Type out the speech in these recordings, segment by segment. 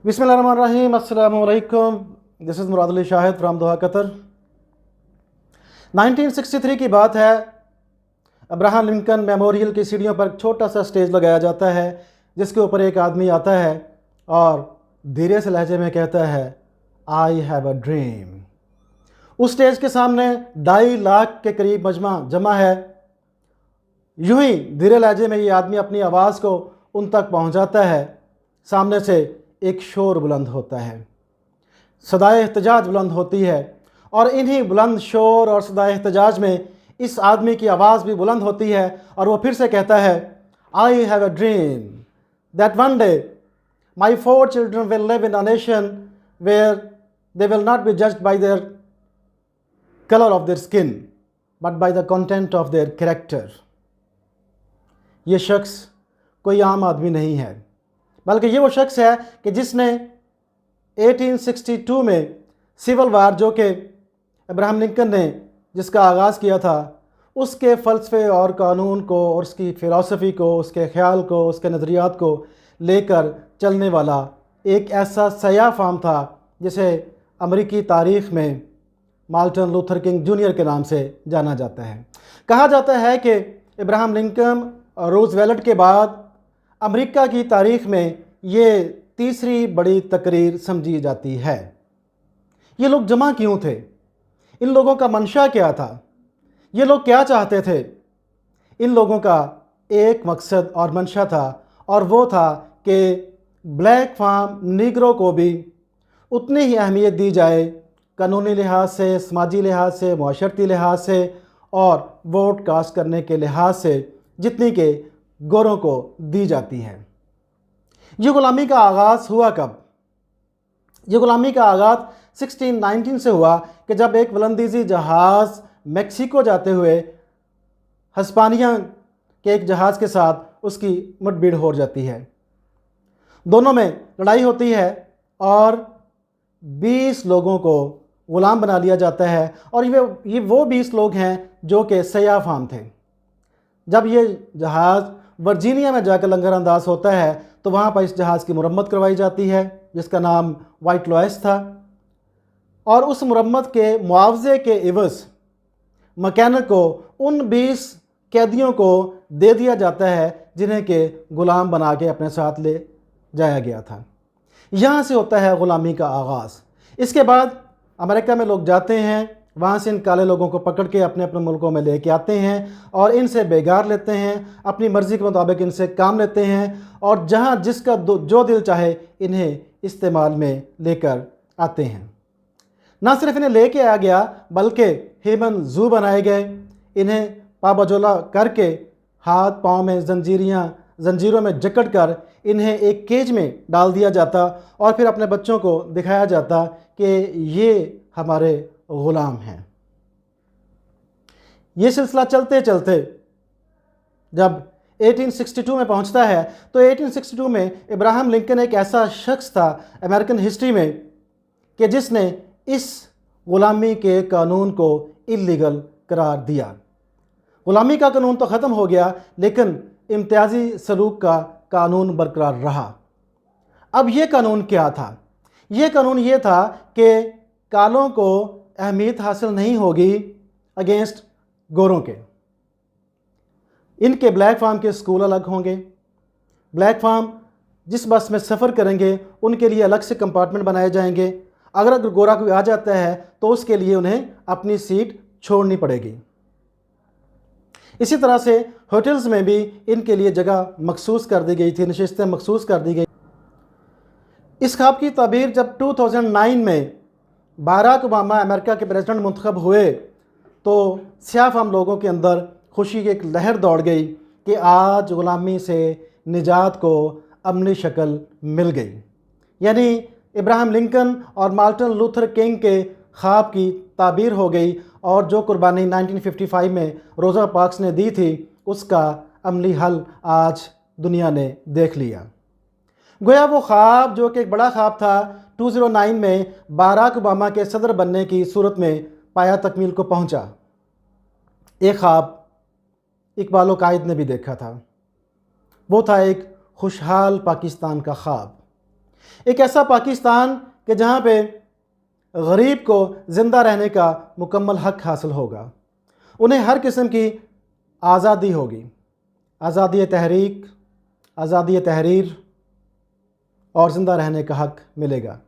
बिस्मिल्लाहिर्रहमानिर्रहीम, अस्सलामु अलैकुम। This is Murad Ali Shahid from Doha, Qatar. 1963 की बात है। अब्राहम लिंकन मेमोरियल की सीढ़ियों पर एक छोटा सा स्टेज लगाया जाता है, जिसके ऊपर एक आदमी आता है और धीरे से लहजे में कहता है, आई हैव अ ड्रीम। उस स्टेज के सामने 2.5 लाख के करीब मजमा जमा है। यूं ही धीरे लहजे में ये आदमी अपनी आवाज़ को उन तक पहुंचाता है। सामने से एक शोर बुलंद होता है, सदाए एहतजाज बुलंद होती है, और इन्हीं बुलंद शोर और सदाए एहतजाज में इस आदमी की आवाज़ भी बुलंद होती है और वो फिर से कहता है, I have a dream that one day my 4 children will live in a nation where they will not be judged by their colour of their skin but by the content of their character. ये शख्स कोई आम आदमी नहीं है, बल्कि ये वो शख्स है कि जिसने 1862 में सिविल वार, जो कि अब्राहम लिंकन ने जिसका आगाज़ किया था, उसके फ़लसफ़े और कानून को और उसकी फ़िलॉसफ़ी को, उसके ख़्याल को, उसके नज़रियात को लेकर चलने वाला एक ऐसा सयाह फाम था जिसे अमेरिकी तारीख़ में मार्टिन लूथर किंग जूनियर के नाम से जाना जाता है। कहा जाता है कि अब्राहम लिंकन और रूज़वेल्ट के बाद अमेरिका की तारीख़ में ये तीसरी बड़ी तकरीर समझी जाती है। ये लोग जमा क्यों थे? इन लोगों का मंशा क्या था? ये लोग क्या चाहते थे? इन लोगों का एक मकसद और मंशा था, और वो था कि ब्लैक फार्म नीग्रो को भी उतनी ही अहमियत दी जाए, कानूनी लिहाज से, समाजी लिहाज से, मुआशरती लिहाज से और वोट कास्ट करने के लिहाज से जितनी के गोरों को दी जाती है। ये ग़ुलामी का आगाज़ हुआ कब? ये ग़ुलामी का आगाज़ 1619 से हुआ कि जब एक वलंदीज़ी जहाज़ मेक्सिको जाते हुए हिस्पानिया के एक जहाज़ के साथ उसकी मुठभेड़ हो जाती है। दोनों में लड़ाई होती है और 20 लोगों को ग़ुलाम बना लिया जाता है, और ये वो 20 लोग हैं जो कि सयाह फाम थे। जब ये जहाज़ वर्जीनिया में जाकर लंगर अंदाज होता है तो वहाँ पर इस जहाज़ की मुरम्मत करवाई जाती है, जिसका नाम वाइट लॉयस था, और उस मुरम्मत के मुआवजे के इवज़ मैकेनिक को उन 20 कैदियों को दे दिया जाता है जिन्हें के ग़ुलाम बना के अपने साथ ले जाया गया था। यहाँ से होता है ग़ुलामी का आगाज़। इसके बाद अमेरिका में लोग जाते हैं, वहाँ से इन काले लोगों को पकड़ के अपने अपने मुल्कों में लेके आते हैं और इनसे बेगार लेते हैं, अपनी मर्ज़ी के मुताबिक इनसे काम लेते हैं, और जहाँ जिसका जो दिल चाहे इन्हें इस्तेमाल में लेकर आते हैं। ना सिर्फ इन्हें लेके आया गया, बल्कि ह्यूमन ज़ू बनाए गए। इन्हें पाबजोला करके हाथ पाँव में जंजीरों में जकड़ कर इन्हें एक केज में डाल दिया जाता, और फिर अपने बच्चों को दिखाया जाता कि ये हमारे ग़ुलाम हैं। ये सिलसिला चलते चलते जब 1862 में पहुंचता है तो 1862 में अब्राहम लिंकन एक ऐसा शख्स था अमेरिकन हिस्ट्री में कि जिसने इस ग़ुलामी के कानून को इल्लीगल करार दिया। ग़ुलामी का कानून तो ख़त्म हो गया, लेकिन इम्तियाजी सलूक का कानून बरकरार रहा। अब ये कानून क्या था? ये कानून ये था कि कालों को अहमियत हासिल नहीं होगी अगेंस्ट गोरों के। इनके ब्लैक फार्म के स्कूल अलग होंगे। ब्लैक फार्म जिस बस में सफ़र करेंगे उनके लिए अलग से कंपार्टमेंट बनाए जाएंगे। अगर गोरा कोई आ जाता है तो उसके लिए उन्हें अपनी सीट छोड़नी पड़ेगी। इसी तरह से होटल्स में भी इनके लिए जगह मखसूस कर दी गई थी, नशिस्तें मखसूस कर दी गई। इस ख्वाब की ताबीर जब 2009 में बाराक ओबामा अमेरिका के प्रेसिडेंट मुंतखब हुए तो स्याह फाम लोगों के अंदर खुशी की एक लहर दौड़ गई कि आज ग़ुलामी से निजात को अमली शक्ल मिल गई। यानी अब्राहम लिंकन और मार्टिन लूथर किंग के ख्वाब की ताबीर हो गई, और जो कुर्बानी 1955 में रोज़ा पार्क्स ने दी थी उसका अमली हल आज दुनिया ने देख लिया। गोया वो ख्वाब जो कि एक बड़ा ख्वाब था 2009 में बाराक ओबामा के सदर बनने की सूरत में पाया तकमील को पहुंचा। एक ख्वाब इकबाल कायद ने भी देखा था। वो था एक खुशहाल पाकिस्तान का ख्वाब। एक ऐसा पाकिस्तान कि जहाँ पे गरीब को ज़िंदा रहने का मुकम्मल हक हासिल होगा, उन्हें हर किस्म की आज़ादी होगी, आज़ादी तहरीक, आज़ादी तहरीर और ज़िंदा रहने का हक मिलेगा।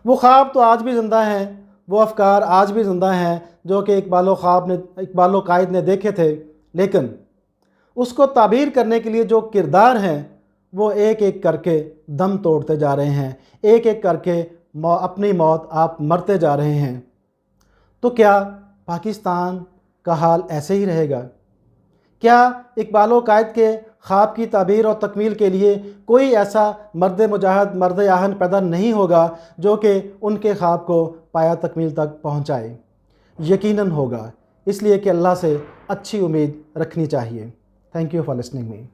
वो ख्वाब तो आज भी ज़िंदा हैं, वो अफ़कार आज भी ज़िंदा हैं जो कि इकबाल कायद ने देखे थे, लेकिन उसको ताबीर करने के लिए जो किरदार हैं वो एक एक करके दम तोड़ते जा रहे हैं, एक एक करके अपनी मौत आप मरते जा रहे हैं। तो क्या पाकिस्तान का हाल ऐसे ही रहेगा? क्या इकबाल कायद के ख्वाब की ताबीर और तकमील के लिए कोई ऐसा मर्द मुजाहिद, मर्द आहन पैदा नहीं होगा जो कि उनके ख्वाब को पाया तकमील तक पहुँचाए? यकीनन होगा, इसलिए कि अल्लाह से अच्छी उम्मीद रखनी चाहिए। Thank you for listening me.